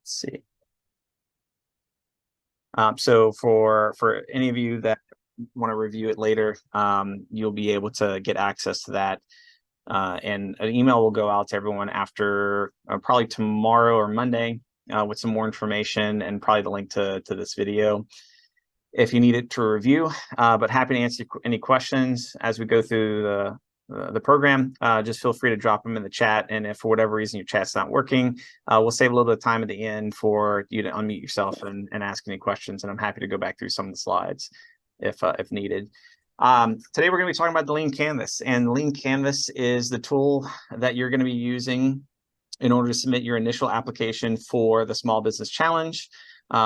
Let's see. So for any of you that want to review it later, you'll be able to get access to that. And an email will go out to everyone after probably tomorrow or Monday with some more information and probably the link to this video if you need it to review. But happy to answer any questions as we go through the program. Just feel free to drop them in the chat, and if for whatever reason your chat's not working, we'll save a little bit of time at the end for you to unmute yourself and ask any questions, and I'm happy to go back through some of the slides if needed. Today we're going to be talking about the Lean Canvas, and the Lean Canvas is the tool that you're going to be using in order to submit your initial application for the Small Business Challenge. You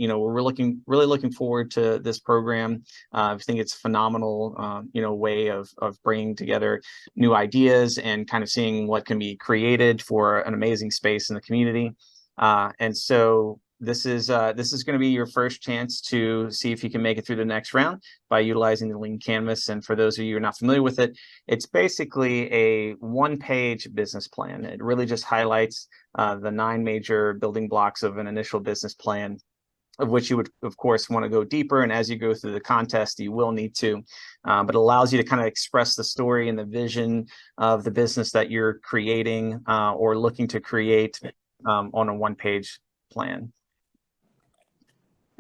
know, we're really looking forward to this program. I think it's a phenomenal, you know, way of bringing together new ideas and kind of seeing what can be created for an amazing space in the community. And so this is going to be your first chance to see if you can make it through the next round by utilizing the Lean Canvas. And for those of you who are not familiar with it, it's basically a one-page business plan. It really just highlights the 9 major building blocks of an initial business plan, of which you would, of course, want to go deeper. And as you go through the contest, you will need to, but it allows you to kind of express the story and the vision of the business that you're creating or looking to create on a one-page plan.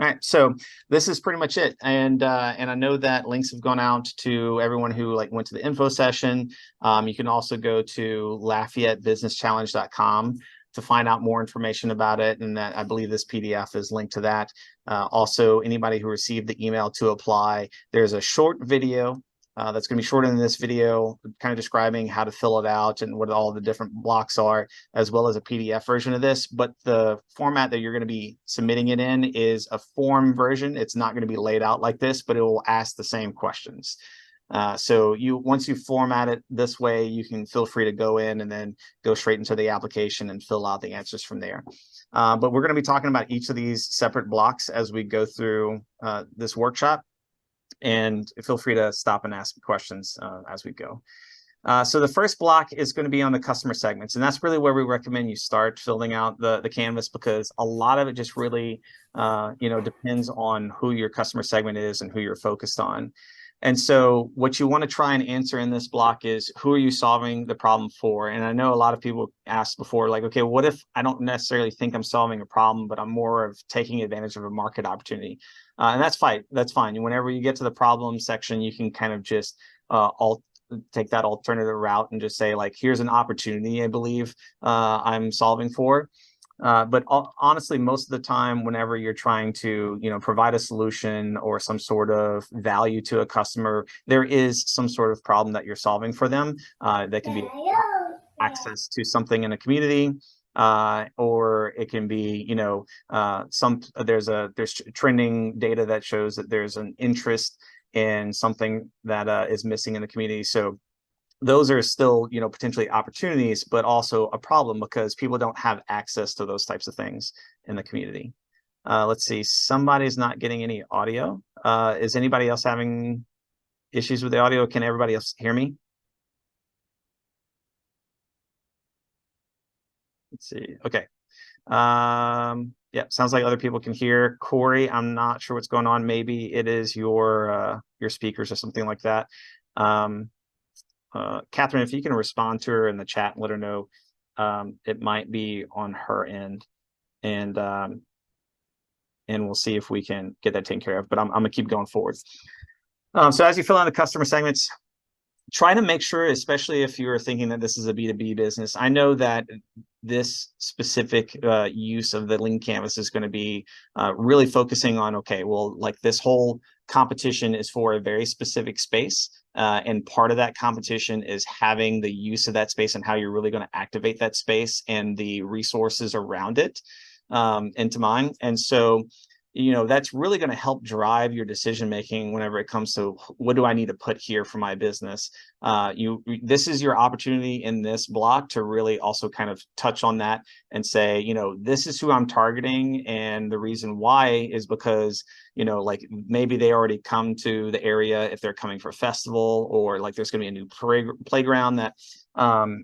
All right, so this is pretty much it, and I know that links have gone out to everyone who went to the info session. You can also go to LafayetteBusinessChallenge.com to find out more information about it, and that I believe this PDF is linked to that. Also, anybody who received the email to apply, there's a short video that's going to be shorter than this video, kind of describing how to fill it out and what all the different blocks are, as well as a PDF version of this. But the format that you're going to be submitting it in is a form version. It's not going to be laid out like this, but it will ask the same questions. So once you format it this way, you can feel free to go in and then go straight into the application and fill out the answers from there. But we're going to be talking about each of these separate blocks as we go through this workshop. And feel free to stop and ask questions as we go. So the first block is going to be on the customer segments, and that's really where we recommend you start filling out the canvas, because a lot of it just really you know, depends on who your customer segment is and who you're focused on. And so what you want to try and answer in this block is, who are you solving the problem for? And I know a lot of people asked before, like, okay, what if I don't necessarily think I'm solving a problem, but I'm more of taking advantage of a market opportunity? And that's fine. That's fine. Whenever you get to the problem section, you can kind of just take that alternative route and just say, like, here's an opportunity I believe I'm solving for. But honestly, most of the time, whenever you're trying to, you know, provide a solution or some sort of value to a customer, there is some sort of problem that you're solving for them. That can be access to something in a community, or it can be, you know, there's trending data that shows that there's an interest in something that is missing in the community. So those are still, you know, potentially opportunities, but also a problem because people don't have access to those types of things in the community. Let's see, somebody's not getting any audio. Is anybody else having issues with the audio? Can everybody else hear me? Let's see. Okay. Yeah, sounds like other people can hear. Corey, I'm not sure what's going on. Maybe it is your speakers or something like that. Catherine, if you can respond to her in the chat and let her know, it might be on her end, and we'll see if we can get that taken care of. But I'm gonna keep going forward. So as you fill out the customer segments, try to make sure, especially if you're thinking that this is a B2B business. I know that this specific use of the Lean Canvas is going to be really focusing on, okay, well, like, this whole competition is for a very specific space. And part of that competition is having the use of that space and how you're really going to activate that space and the resources around it into mind. And so, you know, that's really going to help drive your decision making whenever it comes to, what do I need to put here for my business? This is your opportunity in this block to really also kind of touch on that and say, you know, this is who I'm targeting, and the reason why is because, you know, like, maybe they already come to the area if they're coming for a festival, or like there's going to be a new playground that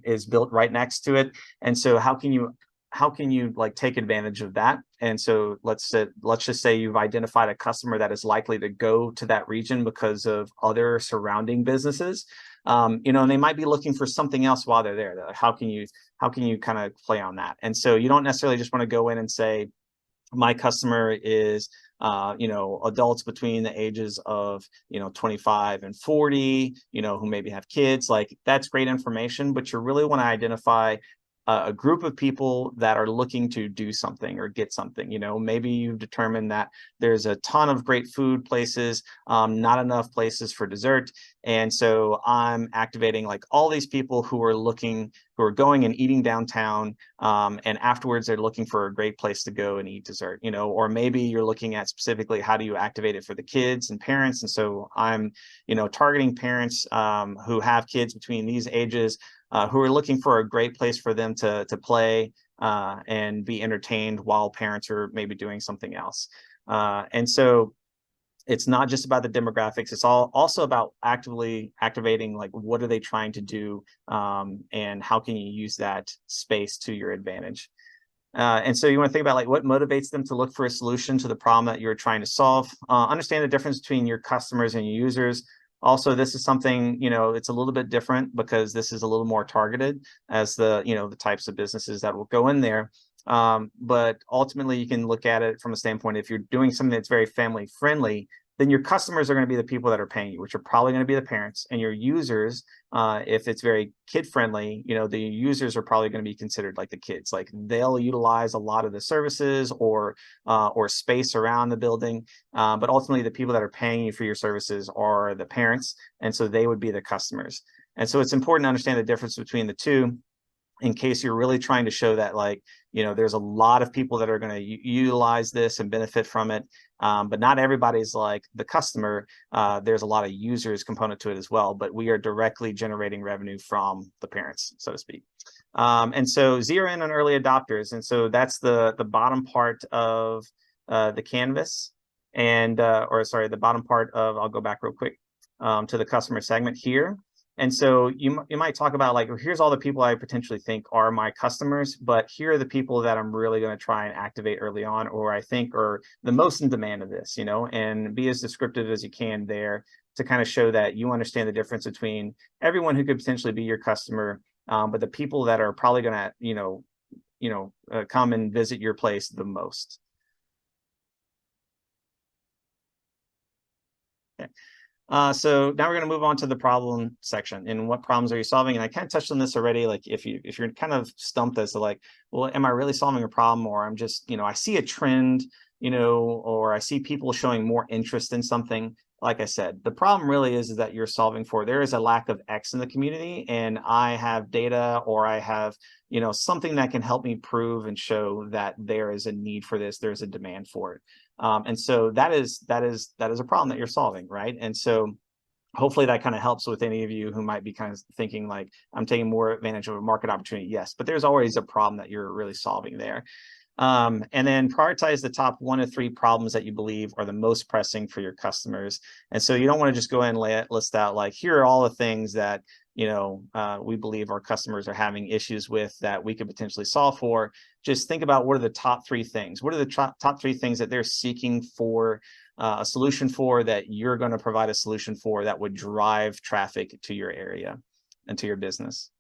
is built right next to it. And so how can you how can you like take advantage of that? And so let's just say you've identified a customer that is likely to go to that region because of other surrounding businesses. You know, and they might be looking for something else while they're there. How can you kind of play on that? And so you don't necessarily just want to go in and say, my customer is you know, adults between the ages of, you know, 25 and 40, you know, who maybe have kids. Like, that's great information, but you really want to identify a group of people that are looking to do something or get something. You know, maybe you've determined that there's a ton of great food places, not enough places for dessert. And so I'm activating like all these people who are looking, who are going and eating downtown, and afterwards they're looking for a great place to go and eat dessert, you know. Or maybe you're looking at specifically how do you activate it for the kids and parents. And so I'm, you know, targeting parents who have kids between these ages, who are looking for a great place for them to play and be entertained while parents are maybe doing something else. And so it's not just about the demographics. It's also about actively activating, like, what are they trying to do, and how can you use that space to your advantage. And so you want to think about like what motivates them to look for a solution to the problem that you're trying to solve. Understand the difference between your customers and your users. Also, this is something, you know, it's a little bit different because this is a little more targeted as the, you know, the types of businesses that will go in there. But ultimately, you can look at it from a standpoint, if you're doing something that's very family friendly, then your customers are going to be the people that are paying you, which are probably going to be the parents. And your users, if it's very kid friendly, you know, the users are probably going to be considered like the kids. Like, they'll utilize a lot of the services or space around the building. But ultimately, the people that are paying you for your services are the parents. And so they would be the customers. And so it's important to understand the difference between the two, in case you're really trying to show that, like, you know, there's a lot of people that are going to utilize this and benefit from it. But not everybody's like the customer. There's a lot of users component to it as well, but we are directly generating revenue from the parents, so to speak. And so zero in on early adopters. And so that's the bottom part of the canvas, and or sorry, the bottom part of, I'll go back real quick to the customer segment here. And so you might talk about like, well, here's all the people I potentially think are my customers, but here are the people that I'm really going to try and activate early on, or I think are the most in demand of this, you know, and be as descriptive as you can there to kind of show that you understand the difference between everyone who could potentially be your customer, but the people that are probably going to, come and visit your place the most. Okay. So now we're going to move on to the problem section. And what problems are you solving? And I kind of touched on this already. Like, if you're kind of stumped as to like, well, am I really solving a problem, or I'm just, you know, I see a trend, you know, or I see people showing more interest in something. Like I said, the problem really is that you're solving for, there is a lack of X in the community, and I have data, or I have, you know, something that can help me prove and show that there is a need for this, there's a demand for it. And so that is a problem that you're solving, right? And so hopefully that kind of helps with any of you who might be kind of thinking like, I'm taking more advantage of a market opportunity. Yes, but there's always a problem that you're really solving there. And then prioritize the top 1 to 3 problems that you believe are the most pressing for your customers. And so you don't want to just go in and list out like, here are all the things that, you know, we believe our customers are having issues with that we could potentially solve for. Just think about, what are the top 3 things? What are the top 3 things that they're seeking for a solution for, that you're going to provide a solution for, that would drive traffic to your area and to your business.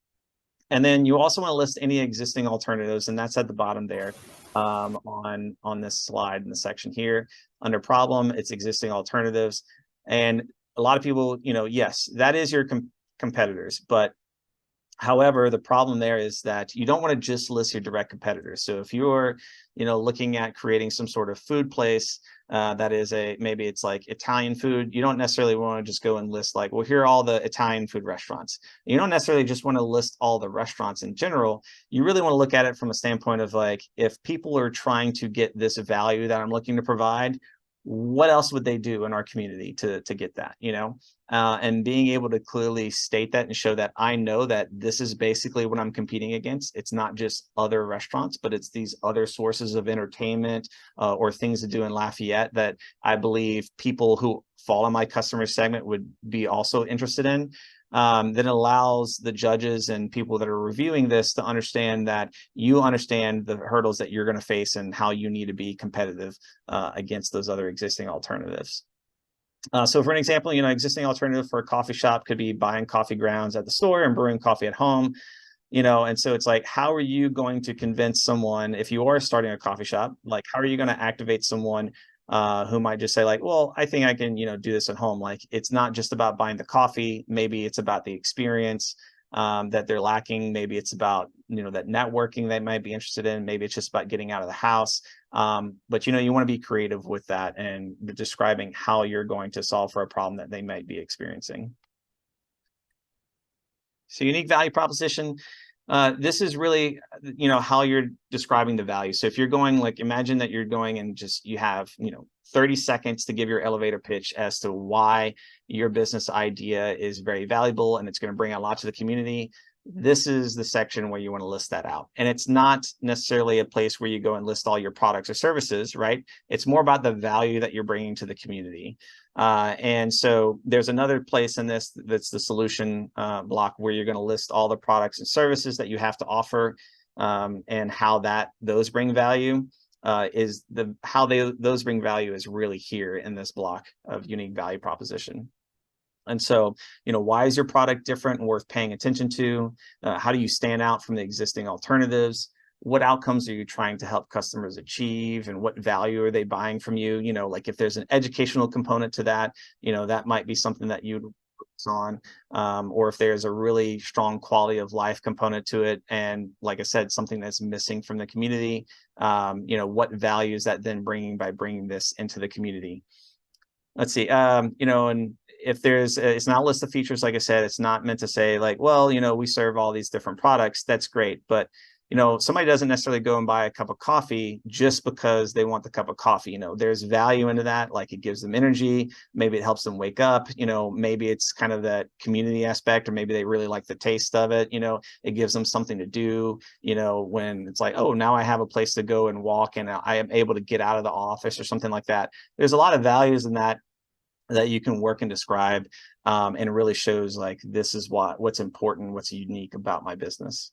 And then you also want to list any existing alternatives, and that's at the bottom there on this slide in the section here. Under problem, it's existing alternatives. And a lot of people, you know, yes, that is your competitors, but however, the problem there is that you don't want to just list your direct competitors. So if you're, you know, looking at creating some sort of food place that is maybe it's like Italian food, you don't necessarily want to just go and list like, well, here are all the Italian food restaurants. You don't necessarily just want to list all the restaurants in general. You really want to look at it from a standpoint of like, if people are trying to get this value that I'm looking to provide, what else would they do in our community to get that, you know? And being able to clearly state that and show that I know that this is basically what I'm competing against. It's not just other restaurants, but it's these other sources of entertainment or things to do in Lafayette that I believe people who fall in my customer segment would be also interested in. then it allows the judges and people that are reviewing this to understand that you understand the hurdles that you're going to face and how you need to be competitive against those other existing alternatives. So for an example, existing alternative for a coffee shop could be buying coffee grounds at the store and brewing coffee at home. And so it's like, how are you going to convince someone, if you are starting a coffee shop, like, how are you going to activate someone who might just say like, well, I think I can, do this at home. Like, it's not just about buying the coffee. Maybe it's about the experience that they're lacking. Maybe it's about, that networking they might be interested in. Maybe it's just about getting out of the house. But, you want to be creative with that and describing how you're going to solve for a problem that they might be experiencing. So unique value proposition, this is really, how you're describing the value. So if you're going, like, imagine that you're going and just, you have, 30 seconds to give your elevator pitch as to why your business idea is very valuable and it's going to bring a lot to the community. This is the section where you want to list that out. And it's not necessarily a place where you go and list all your products or services, right? It's more about the value that you're bringing to the community. And so there's another place in this that's the solution block, where you're going to list all the products and services that you have to offer, and how those bring value. Those bring value is really here in this block of unique value proposition. And so, why is your product different and worth paying attention to? How do you stand out from the existing alternatives? What outcomes are you trying to help customers achieve, and what value are they buying from you? Like, if there's an educational component to that, that might be something that you'd focus on, or if there's a really strong quality of life component to it, and like I said, something that's missing from the community, what value is that then bringing by bringing this into the community? Let's see, and if it's not a list of features, like I said, it's not meant to say like, well, we serve all these different products. That's great. But, somebody doesn't necessarily go and buy a cup of coffee just because they want the cup of coffee. There's value into that. Like, it gives them energy. Maybe it helps them wake up. Maybe it's kind of that community aspect, or maybe they really like the taste of it. It gives them something to do, when it's like, oh, now I have a place to go and walk and I am able to get out of the office or something like that. There's a lot of values in that you can work and describe, and it really shows like, this is what's important, what's unique about my business.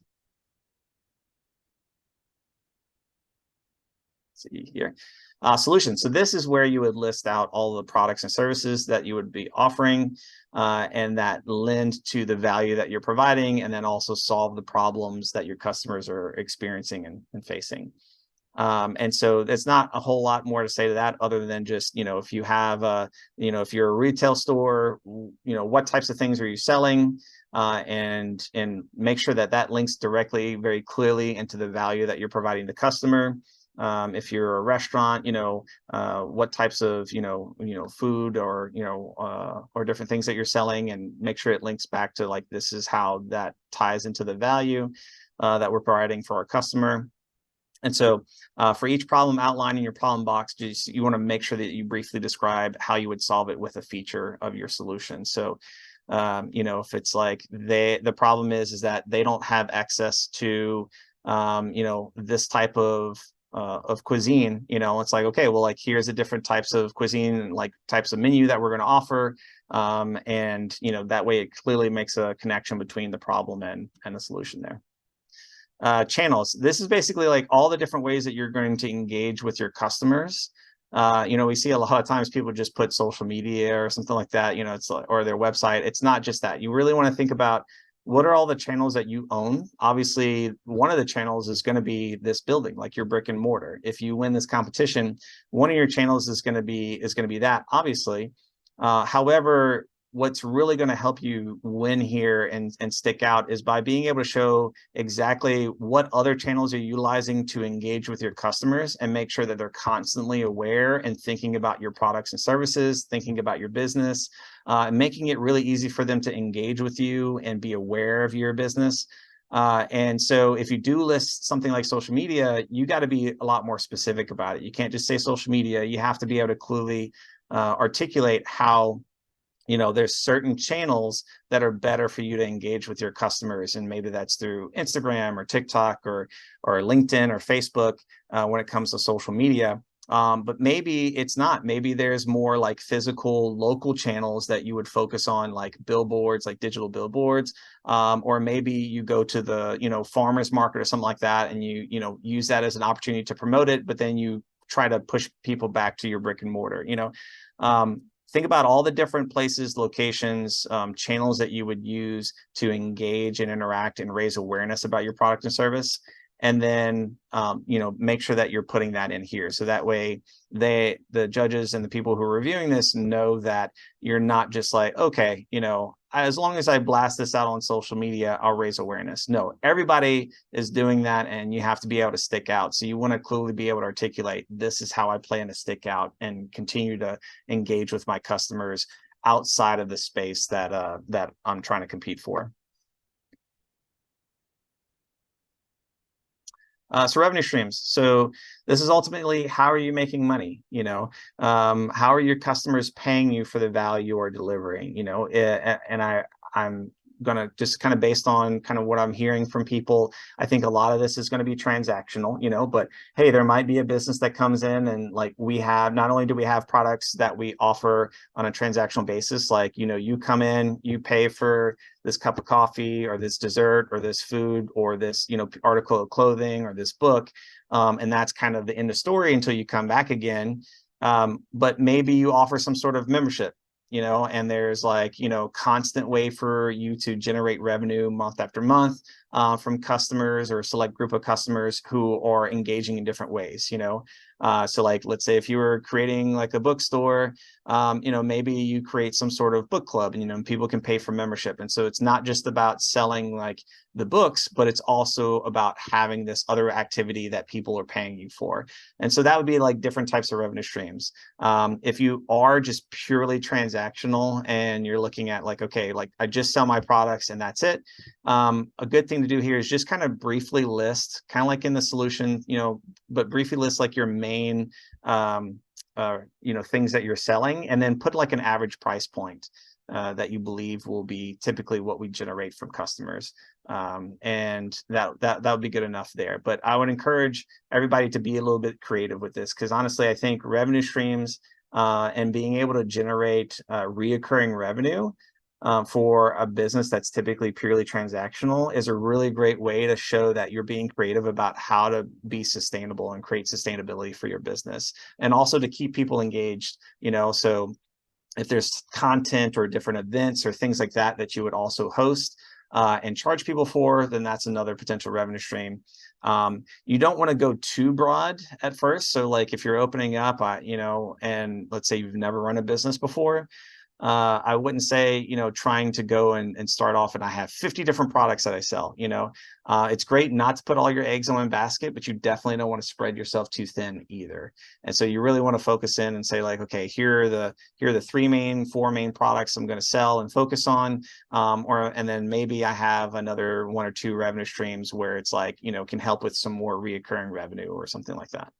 Let's see here, solutions. So this is where you would list out all the products and services that you would be offering, and that lend to the value that you're providing, and then also solve the problems that your customers are experiencing and facing. And so there's not a whole lot more to say to that, other than just, if you have if you're a retail store, what types of things are you selling, and make sure that links directly, very clearly, into the value that you're providing the customer. If you're a restaurant, what types of, food or, or different things that you're selling, and make sure it links back to like, this is how that ties into the value that we're providing for our customer. And so for each problem outlined in your problem box, you want to make sure that you briefly describe how you would solve it with a feature of your solution. So, if it's like the problem is that they don't have access to, this type of cuisine, it's like, okay, well, like, here's the different types of cuisine, like types of menu that we're going to offer. And, that way it clearly makes a connection between the problem and the solution there. Channels. This is basically like all the different ways that you're going to engage with your customers. We see a lot of times people just put social media or something like that, it's like, or their website. It's not just that. You really want to think about, what are all the channels that you own? Obviously, one of the channels is going to be this building, like your brick and mortar. If you win this competition, one of your channels is going to be that, obviously. However, what's really going to help you win here and stick out is by being able to show exactly what other channels you're utilizing to engage with your customers, and make sure that they're constantly aware and thinking about your products and services, thinking about your business, making it really easy for them to engage with you and be aware of your business. And so if you do list something like social media, you got to be a lot more specific about it. You can't just say social media. You have to be able to clearly articulate how, there's certain channels that are better for you to engage with your customers. And maybe that's through Instagram or TikTok or LinkedIn or Facebook when it comes to social media. But maybe it's not. Maybe there's more like physical local channels that you would focus on, like billboards, like digital billboards. Or maybe you go to the, farmers market or something like that, and you use that as an opportunity to promote it, but then you try to push people back to your brick and mortar. Think about all the different places, locations, channels that you would use to engage and interact and raise awareness about your product and service. And then, make sure that you're putting that in here. So that way the judges and the people who are reviewing this know that you're not just like, okay, as long as I blast this out on social media, I'll raise awareness. No, everybody is doing that, and you have to be able to stick out. So you want to clearly be able to articulate, this is how I plan to stick out and continue to engage with my customers outside of the space that I'm trying to compete for. So revenue streams. So this is ultimately, how are you making money? How are your customers paying you for the value you're delivering? And I'm gonna just kind of, based on kind of what I'm hearing from people, I think a lot of this is going to be transactional. But hey, there might be a business that comes in, and like, we have, not only do we have products that we offer on a transactional basis, like, you come in, you pay for this cup of coffee or this dessert or this food or this, article of clothing or this book. And that's kind of the end of story until you come back again. But maybe you offer some sort of membership, and there's like, constant way for you to generate revenue month after month from customers or a select group of customers who are engaging in different ways. So like, let's say if you were creating like a bookstore, maybe you create some sort of book club, and people can pay for membership. And so it's not just about selling like the books, but it's also about having this other activity that people are paying you for. And so that would be like different types of revenue streams. If you are just purely transactional and you're looking at like, okay, like I just sell my products and that's it. A good thing to do here is just kind of briefly list, kind of like in the solution, but briefly list like your main, things that you're selling, and then put like an average price point that you believe will be typically what we generate from customers. And that would be good enough there. But I would encourage everybody to be a little bit creative with this, because honestly, I think revenue streams and being able to generate reoccurring revenue for a business that's typically purely transactional is a really great way to show that you're being creative about how to be sustainable and create sustainability for your business, and also to keep people engaged. So if there's content or different events or things like that you would also host and charge people for, then that's another potential revenue stream. You don't want to go too broad at first. So like if you're opening up, and let's say you've never run a business before, I wouldn't say, trying to go and start off and I have 50 different products that I sell. It's great not to put all your eggs in one basket, but you definitely don't want to spread yourself too thin either. And so you really want to focus in and say like, okay, here are the 4 main products I'm going to sell and focus on. And then maybe I have another 1 or 2 revenue streams where it's like, can help with some more reoccurring revenue or something like that.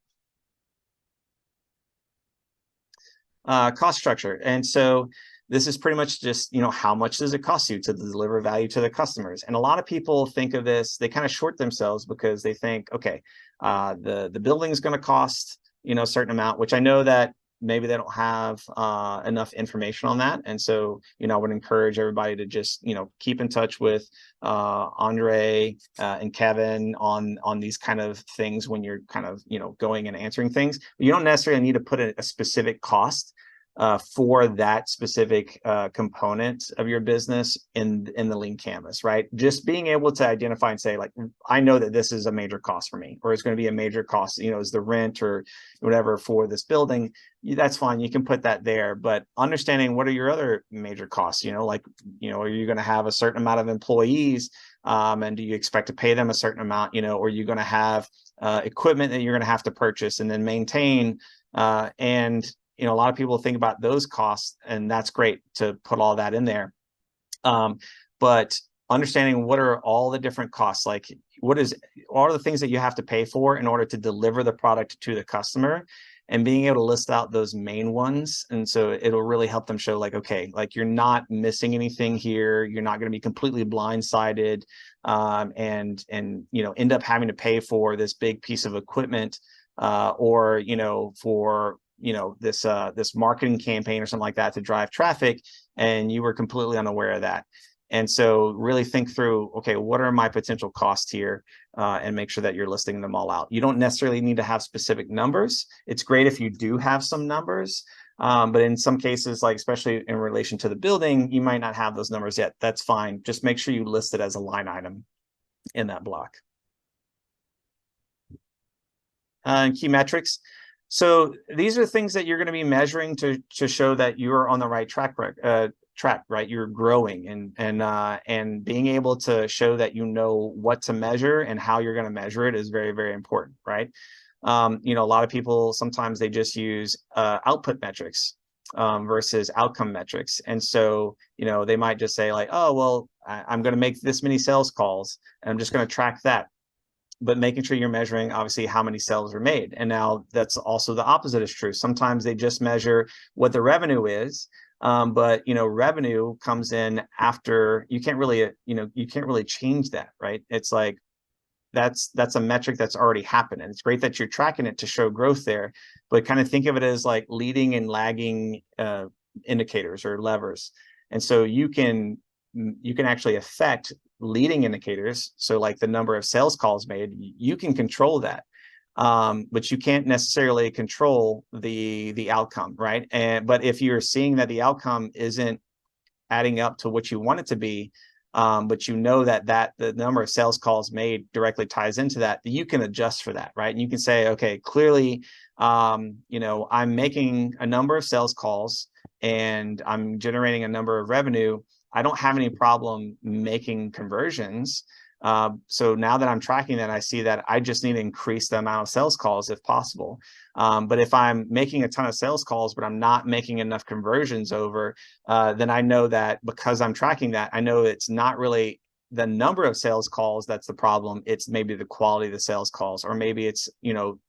Cost structure. And so this is pretty much just, how much does it cost you to deliver value to the customers? And a lot of people think of this, they kind of short themselves because they think, okay, the building is going to cost, a certain amount, which I know that maybe they don't have enough information on that. And so, I would encourage everybody to just, keep in touch with Andre and Kevin on these kind of things when you're kind of, going and answering things. You don't necessarily need to put a specific cost for that specific component of your business in the lean canvas, right? Just being able to identify and say, like, I know that this is a major cost for me, or it's going to be a major cost, is the rent or whatever for this building. That's fine. You can put that there, but understanding what are your other major costs, like, are you going to have a certain amount of employees and do you expect to pay them a certain amount, or are you going to have equipment that you're going to have to purchase and then maintain and a lot of people think about those costs, and that's great to put all that in there. But understanding what are all the different costs, like what is all the things that you have to pay for in order to deliver the product to the customer, and being able to list out those main ones. And so it'll really help them show like, okay, like you're not missing anything here. You're not going to be completely blindsided and end up having to pay for this big piece of equipment or, for, this marketing campaign or something like that to drive traffic, and you were completely unaware of that. And so really think through, okay, what are my potential costs here, and make sure that you're listing them all out. You don't necessarily need to have specific numbers. It's great if you do have some numbers, but in some cases, like especially in relation to the building, you might not have those numbers yet. That's fine. Just make sure you list it as a line item in that block. Key metrics. So these are things that you're going to be measuring to show that you're on the right track, right? You're growing, and being able to show that you know what to measure and how you're going to measure it is very, very important, right? A lot of people sometimes they just use output metrics versus outcome metrics, and so they might just say like, oh well, I'm going to make this many sales calls, and I'm just going to track that. But making sure you're measuring obviously how many sales are made. And now that's also the opposite is true. Sometimes they just measure what the revenue is, but revenue comes in after. You can't really change that, right? It's like that's a metric that's already happened, and it's great that you're tracking it to show growth there, but kind of think of it as like leading and lagging indicators or levers. And so you can actually affect leading indicators. So like the number of sales calls made, you can control that. But you can't necessarily control the outcome, right? But if you're seeing that the outcome isn't adding up to what you want it to be, but that the number of sales calls made directly ties into that, you can adjust for that, right? And you can say, okay, clearly, I'm making a number of sales calls and I'm generating a number of revenue. I don't have any problem making conversions. So now that I'm tracking that, I see that I just need to increase the amount of sales calls if possible. But if I'm making a ton of sales calls, but I'm not making enough conversions over, then I know that because I'm tracking that, I know it's not really the number of sales calls that's the problem. It's maybe the quality of the sales calls, or maybe it's,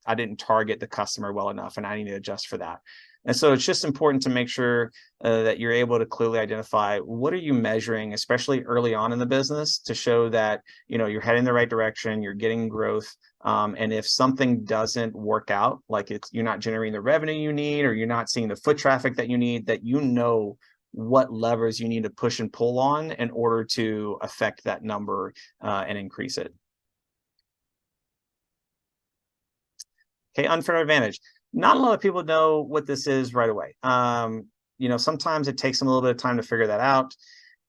I didn't target the customer well enough and I need to adjust for that. And so it's just important to make sure that you're able to clearly identify what are you measuring, especially early on in the business, to show that you're heading the right direction, you're getting growth. And if something doesn't work out, like you're not generating the revenue you need, or you're not seeing the foot traffic that you need, that what levers you need to push and pull on in order to affect that number and increase it. Okay, unfair advantage. Not a lot of people know what this is right away. Sometimes it takes them a little bit of time to figure that out.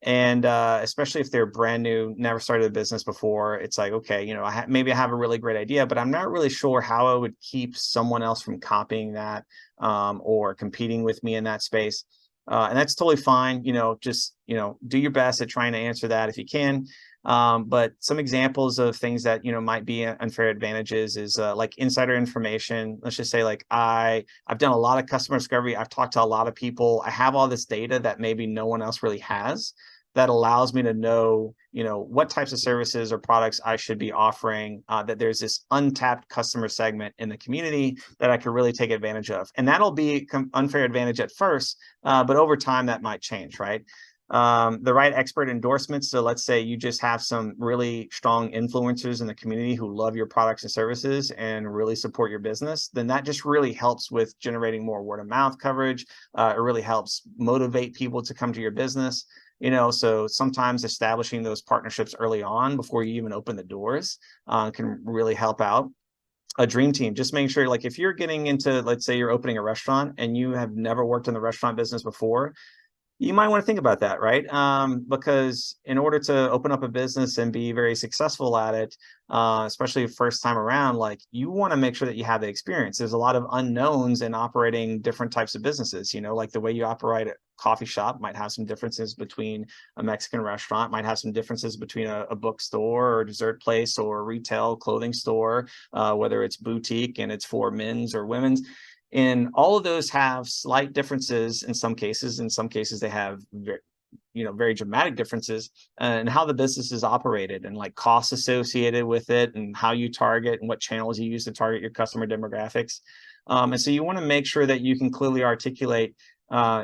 And especially if they're brand new, never started a business before, it's like, okay, maybe I have a really great idea, but I'm not really sure how I would keep someone else from copying that or competing with me in that space. And that's totally fine. Just, do your best at trying to answer that if you can. But some examples of things that might be unfair advantages is like insider information. Let's just say like I've done a lot of customer discovery. I've talked to a lot of people. I have all this data that maybe no one else really has, that allows me to know what types of services or products I should be offering, that there's this untapped customer segment in the community that I could really take advantage of. And that'll be unfair advantage at first, but over time that might change, right? The right expert endorsements. So let's say you just have some really strong influencers in the community who love your products and services and really support your business, then that just really helps with generating more word of mouth coverage. It really helps motivate people to come to your business. So sometimes establishing those partnerships early on before you even open the doors can really help out. A dream team, just making sure, like if you're getting into, let's say you're opening a restaurant and you have never worked in the restaurant business before, you might want to think about that, right? Because in order to open up a business and be very successful at it, especially first time around, like you want to make sure that you have the experience. There's a lot of unknowns in operating different types of businesses. Like the way you operate a coffee shop might have some differences between a Mexican restaurant, might have some differences between a bookstore or a dessert place or a retail clothing store, whether it's boutique and it's for men's or women's. And all of those have slight differences in some cases. In some cases, they have very dramatic differences in how the business is operated, and like costs associated with it, and how you target and what channels you use to target your customer demographics. And so you want to make sure that you can clearly articulate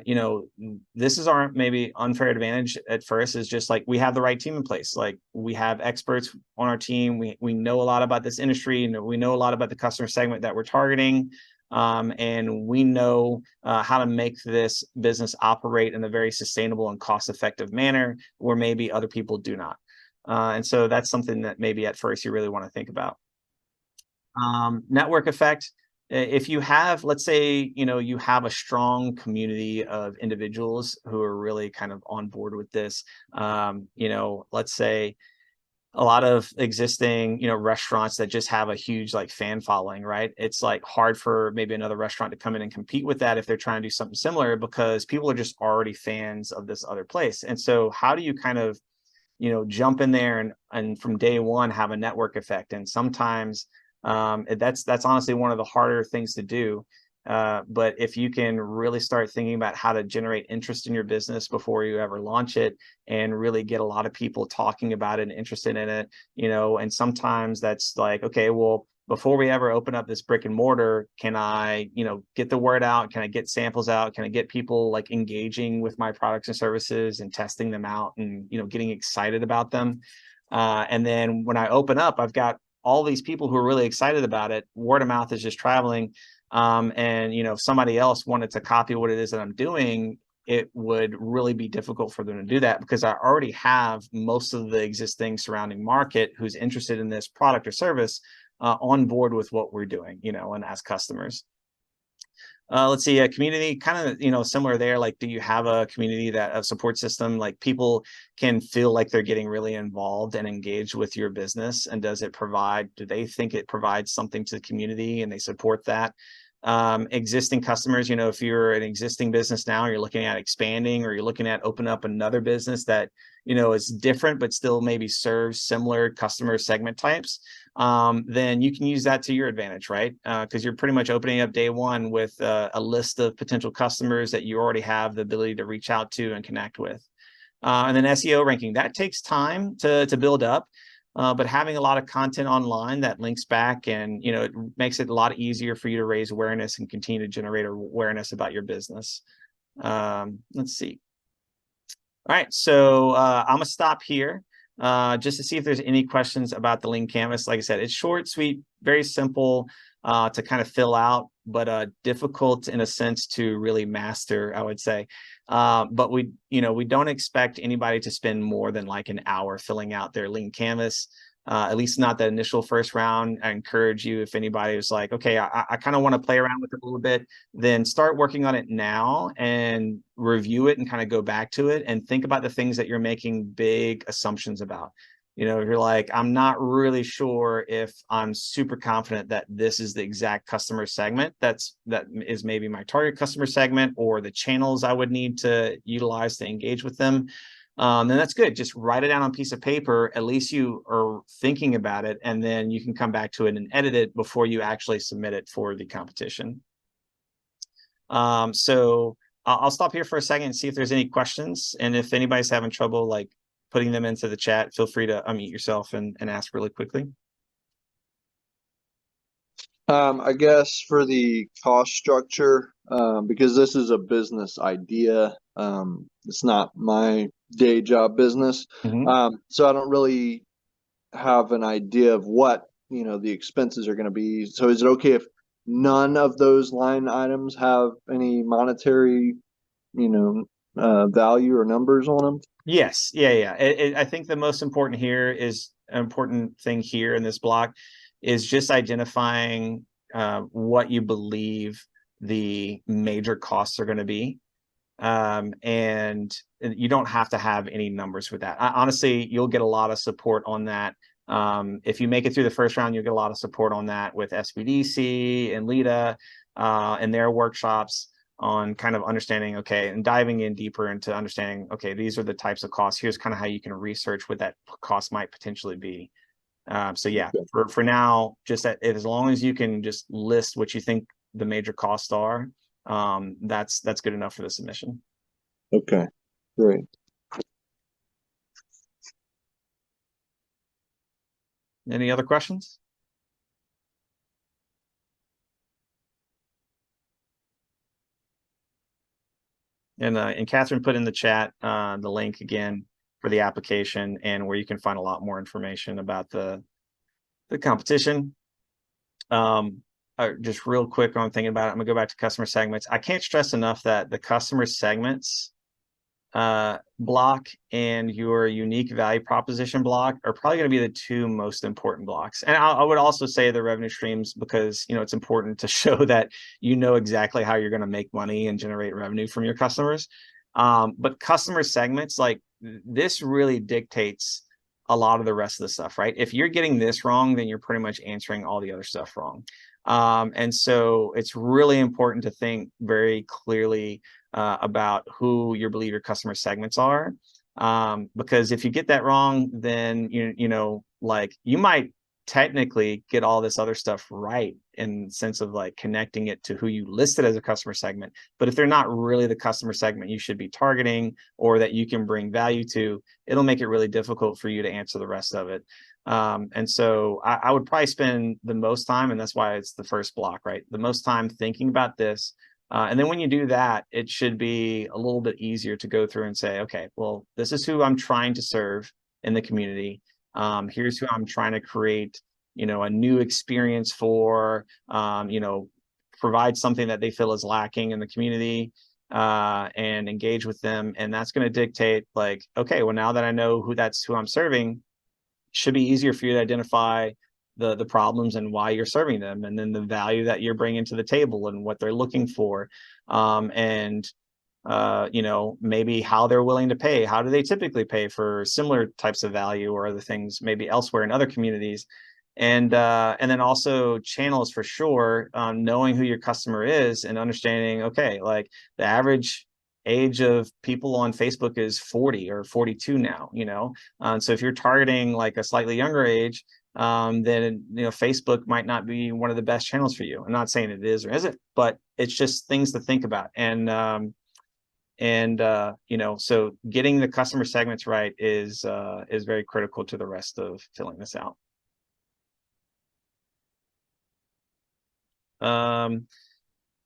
you know, this is our maybe unfair advantage at first, is just like we have the right team in place. Like we have experts on our team. We know a lot about this industry, and we know a lot about the customer segment that we're targeting. And we know how to make this business operate in a very sustainable and cost-effective manner where maybe other people do not. And so that's something that maybe at first you really want to think about. Network effect. If you have, let's say, you know, you have a strong community of individuals who are really kind of on board with this, you know, let's say a lot of existing, you know, restaurants that just have a huge like fan following, right? It's like hard for maybe another restaurant to come in and compete with that if they're trying to do something similar, because people are just already fans of this other place. And so how do you kind of, you know, jump in there and from day one have a network effect? And sometimes that's honestly one of the harder things to do. But if you can really start thinking about how to generate interest in your business before you ever launch it, and really get a lot of people talking about it and interested in it, you know, and sometimes that's like, okay, well, before we ever open up this brick and mortar, can I, you know, get the word out? Can I get samples out? Can I get people like engaging with my products and services and testing them out and, you know, getting excited about them? And then when I open up, I've got all these people who are really excited about it. Word of mouth is just traveling. And, you know, if somebody else wanted to copy what it is that I'm doing, it would really be difficult for them to do that, because I already have most of the existing surrounding market who's interested in this product or service on board with what we're doing, you know, and as customers. Let's see, a community, kind of, you know, similar there. Like, do you have a community, that a support system, like people can feel like they're getting really involved and engaged with your business? And does it provide, do they think it provides something to the community and they support that? Existing customers, you know, if you're an existing business now, you're looking at expanding, or you're looking at open up another business that, you know, is different, but still maybe serves similar customer segment types, then you can use that to your advantage, right? Because you're pretty much opening up day one with a list of potential customers that you already have the ability to reach out to and connect with. And then SEO ranking, that takes time to build up. But having a lot of content online that links back, and, you know, it makes it a lot easier for you to raise awareness and continue to generate awareness about your business. Let's see. All right, so I'm gonna stop here just to see if there's any questions about the Lean Canvas. Like I said, it's short, sweet, very simple to kind of fill out, but difficult in a sense to really master, I would say. But we, you know, we don't expect anybody to spend more than like an hour filling out their Lean Canvas. At least not the initial first round. I encourage you, if anybody is like, okay, I kind of want to play around with it a little bit, then start working on it now and review it and kind of go back to it and think about the things that you're making big assumptions about. You know, if you're like, I'm not really sure if I'm super confident that this is the exact customer segment that is maybe my target customer segment, or the channels I would need to utilize to engage with them, then that's good. Just write it down on a piece of paper. At least you are thinking about it, and then you can come back to it and edit it before you actually submit it for the competition. So I'll stop here for a second and see if there's any questions. And if anybody's having trouble like putting them into the chat, feel free to unmute yourself and ask really quickly. I guess for the cost structure, because this is a business idea, it's not my day job business. So I don't really have an idea of what, you know, the expenses are going to be. So is it okay if none of those line items have any monetary, you know, value or numbers on them? Yes. Yeah. I think the most important here is an important thing here in this block is just identifying what you believe the major costs are going to be. And you don't have to have any numbers for that. Honestly, you'll get a lot of support on that. If you make it through the first round, you'll get a lot of support on that with SBDC and LIDA and their workshops on kind of understanding, okay, and diving in deeper into understanding, okay, these are the types of costs. Here's kind of how you can research what that cost might potentially be. So yeah, for now, just that, as long as you can just list what you think the major costs are, that's good enough for the submission. Okay, great. Any other questions? And Catherine put in the chat the link again for the application and where you can find a lot more information about the competition. Just real quick on thinking about it, I'm gonna go back to customer segments. I can't stress enough that the customer segments block and your unique value proposition block are probably going to be the two most important blocks. And I would also say the revenue streams, because it's important to show that exactly how you're going to make money and generate revenue from your customers. But customer segments, like this really dictates a lot of the rest of the stuff, right? If you're getting this wrong, then you're pretty much answering all the other stuff wrong. And so it's really important to think very clearly about who you believe your customer segments are. Because if you get that wrong, then like you might technically get all this other stuff right in the sense of like connecting it to who you listed as a customer segment. But if they're not really the customer segment you should be targeting or that you can bring value to, it'll make it really difficult for you to answer the rest of it. And so I would probably spend the most time, and that's why it's the first block, right? The most time thinking about this. And then when you do that, it should be a little bit easier to go through and say, okay, well, this is who I'm trying to serve in the community. Here's who I'm trying to create, a new experience for, provide something that they feel is lacking in the community, and engage with them. And that's going to dictate like, okay, well, now that I know who I'm serving, should be easier for you to identify the problems and why you're serving them, and then the value that you're bringing to the table and what they're looking for, and maybe how they're willing to pay. How do they typically pay for similar types of value or other things maybe elsewhere in other communities? And then also channels for sure, knowing who your customer is and understanding, okay, like the average age of people on Facebook is 40 or 42 now, so if you're targeting like a slightly younger age, then Facebook might not be one of the best channels for you. I'm not saying it is or isn't, but it's just things to think about. And so getting the customer segments right is very critical to the rest of filling this out.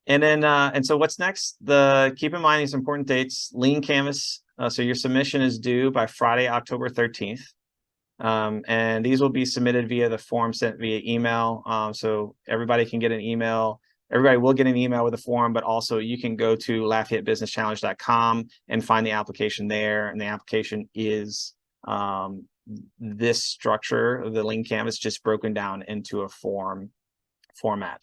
And so what's next? Keep in mind these important dates. Lean Canvas. So your submission is due by Friday, October 13th. And these will be submitted via the form sent via email. So everybody can get an email. Everybody will get an email with a form, but also you can go to LafayetteBusinessChallenge.com and find the application there. And the application is this structure of the Lean Canvas, just broken down into a format.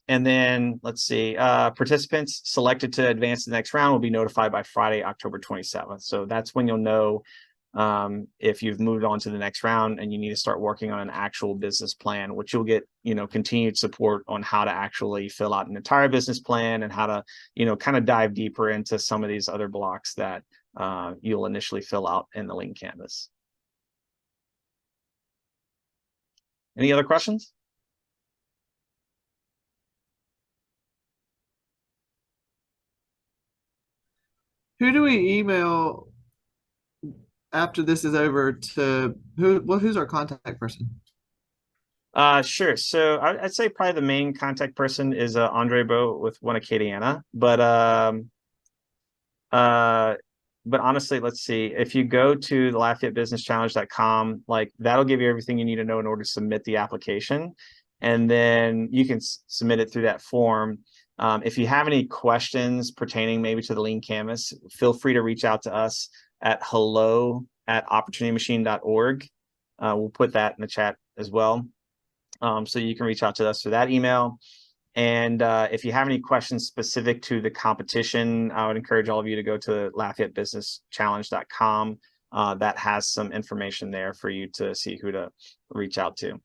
And then let's see, participants selected to advance to the next round will be notified by Friday, October 27th. So that's when you'll know if you've moved on to the next round and you need to start working on an actual business plan, which you'll get, continued support on how to actually fill out an entire business plan and how to, kind of dive deeper into some of these other blocks that you'll initially fill out in the Lean Canvas. Any other questions? Who do we email after this is over to who's our contact person? Sure. So I'd say probably the main contact person is Andre Bo with One Acadiana. But honestly, let's see. If you go to the LafayetteBusinessChallenge.com, like that'll give you everything you need to know in order to submit the application, and then you can submit it through that form. If you have any questions pertaining maybe to the Lean Canvas, feel free to reach out to us at hello@opportunitymachine.org. We'll put that in the chat as well. So you can reach out to us through that email. And if you have any questions specific to the competition, I would encourage all of you to go to LafayetteBusinessChallenge.com. That has some information there for you to see who to reach out to.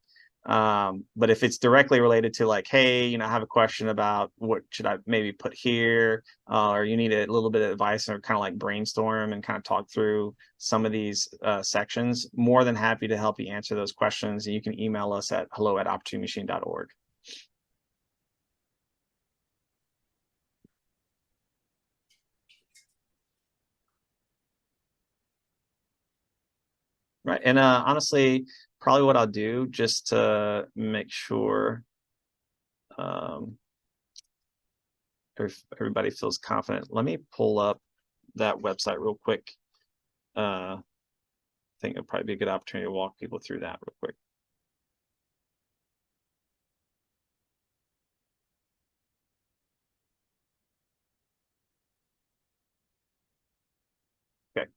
But if it's directly related to like, hey, I have a question about what should I maybe put here, or you need a little bit of advice or kind of like brainstorm and kind of talk through some of these sections, more than happy to help you answer those questions. And you can email us at hello@opportunitymachine.org. Right. And honestly, probably what I'll do just to make sure if everybody feels confident. Let me pull up that website real quick. I think it'll probably be a good opportunity to walk people through that real quick. Okay.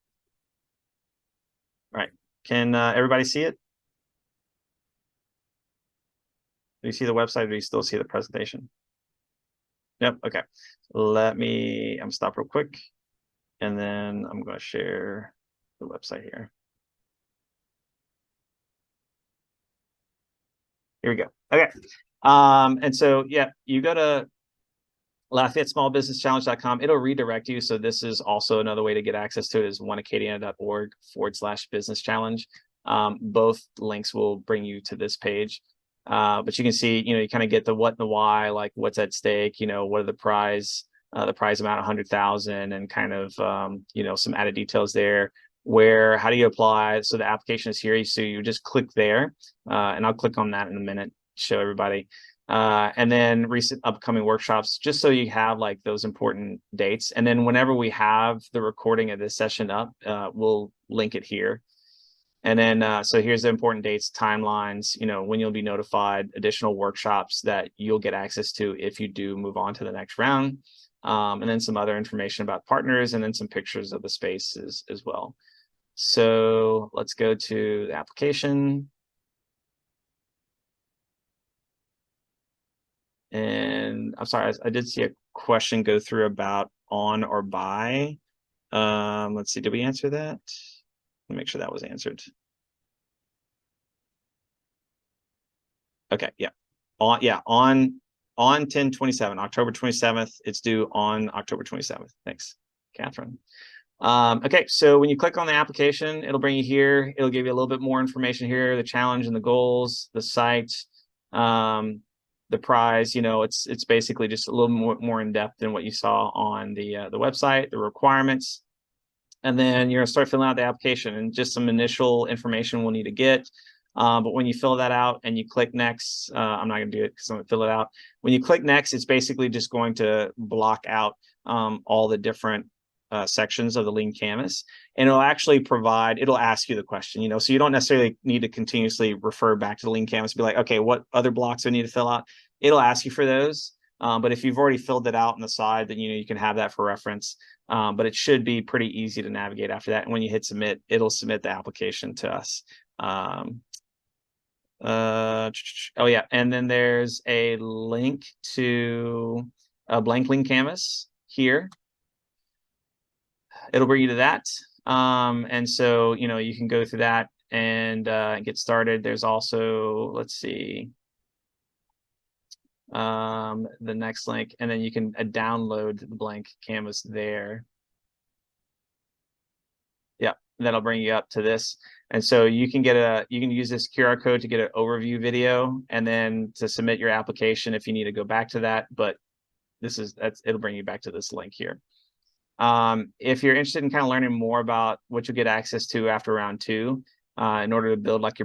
All right. Can everybody see it? Do you see the website, or do you still see the presentation? Yep. Okay. I'm gonna stop real quick, and then I'm going to share the website here. Here we go. Okay. And so, yeah, you go to LafayetteSmallBusinessChallenge.com. It'll redirect you. So this is also another way to get access to it is oneacadiana.org/business challenge. Both links will bring you to this page. But you can see, you kind of get the what and the why, like what's at stake, what are the prize amount, 100,000, and kind of, some added details there. How do you apply? So the application is here. So you just click there, and I'll click on that in a minute, show everybody. And then recent upcoming workshops, just so you have like those important dates. And then whenever we have the recording of this session up, we'll link it here. And then, so here's the important dates, timelines, when you'll be notified, additional workshops that you'll get access to if you do move on to the next round. And then some other information about partners, and then some pictures of the spaces as well. So let's go to the application. And I'm sorry, I did see a question go through about on or by. Let's see, did we answer that? Let me make sure that was answered. Okay, yeah. On 10/27, October 27th. It's due on October 27th. Thanks, Catherine. Okay, so when you click on the application, it'll bring you here. It'll give you a little bit more information here, the challenge and the goals, the site, the prize. It's basically just a little more in depth than what you saw on the website, the requirements. And then you're gonna start filling out the application, and just some initial information we'll need to get. But when you fill that out and you click next, I'm not gonna do it because I'm gonna fill it out. When you click next, it's basically just going to block out all the different sections of the Lean Canvas, and it'll actually it'll ask you the question, so you don't necessarily need to continuously refer back to the Lean Canvas, be like, okay, what other blocks do I need to fill out? It'll ask you for those. But if you've already filled it out on the side, then you can have that for reference. But it should be pretty easy to navigate after that. And when you hit submit, it'll submit the application to us. Oh yeah, and then there's a link to a blank Lean Canvas here. It'll bring you to that. And so you can go through that and get started. There's also, let's see, the next link, and then you can download the blank canvas there. Yeah, that'll bring you up to this. And so you can use this QR code to get an overview video, and then to submit your application if you need to go back to that. But it'll bring you back to this link here. If you're interested in kind of learning more about what you'll get access to after round 2, in order to build like your